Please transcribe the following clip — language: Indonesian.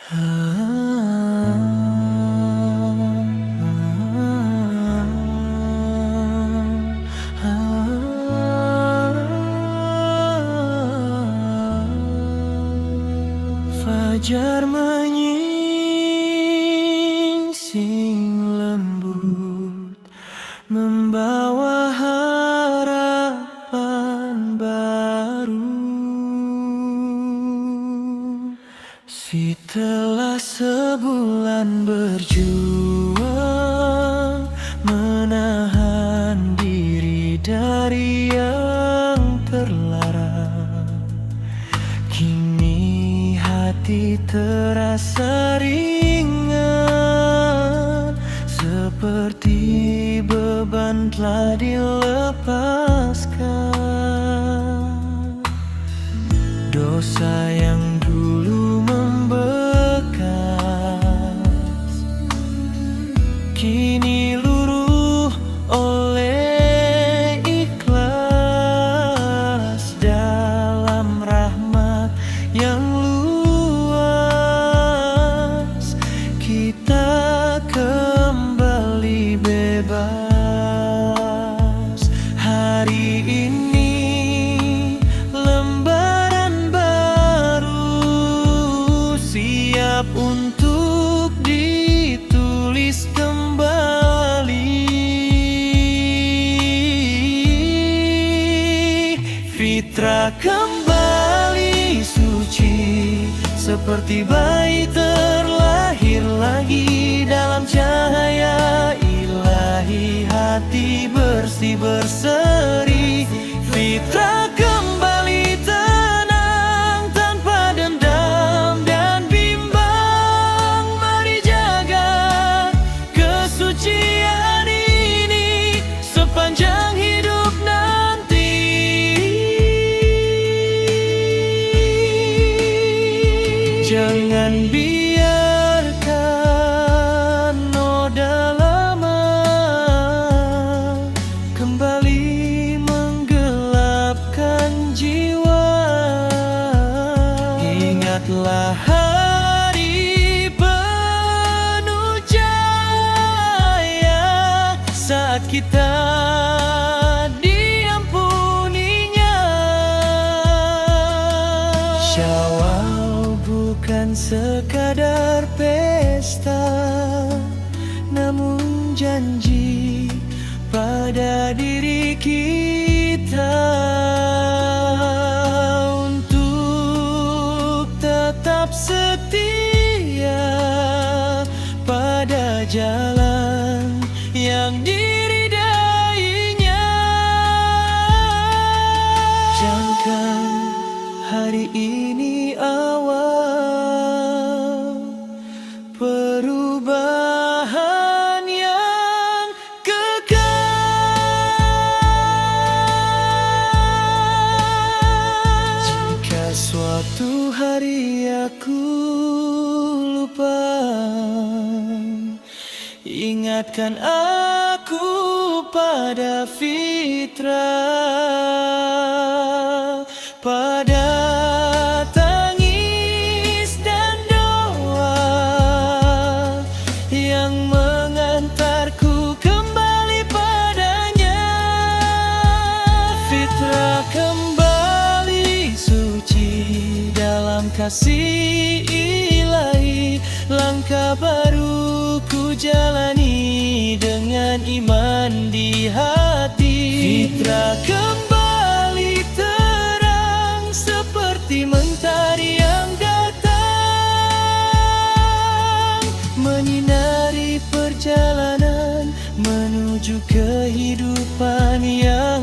Fajar menyingsing lembut, membawa harapan baru. Setelah sebulan berjuang, menahan diri dari yang terlarang, kini hati terasa ringan, seperti beban telah dilepaskan. Dosa yang dulu membekas, kini luruh oleh ikhlas dalam rahmat yang luas. Kita kembali bebas hari ini, lembaran baru siap untuk ditulis kembali. Fitrah kembali suci, seperti bayi terlahir lagi dalam cahaya ilahi. Hati bersih berseri, fitrah kembali tenang tanpa dendam dan bimbang. Mari jaga kesucian ini sepanjang hidup nanti. Jangan biarkan noda lama kembali menggelapkan jiwa. Ingatlah hari penuh cahaya saat kita diampuninya. Syawal bukan sekadar pesta, namun janji pada diri kita untuk tetap setia pada jalan yang diridainya. Jadikan hari ini awal perubahan yang kekal. Jika suatu hari aku lupa, ingatkan aku pada fitrah, pada tangis dan doa yang mengantarku kembali padanya. Fitrah kembali suci dalam kasih ilahi. Langkah baru ku jalani dengan iman di hati. Fitrah kembali terang seperti mentari yang datang, menyinari perjalanan menuju kehidupan yang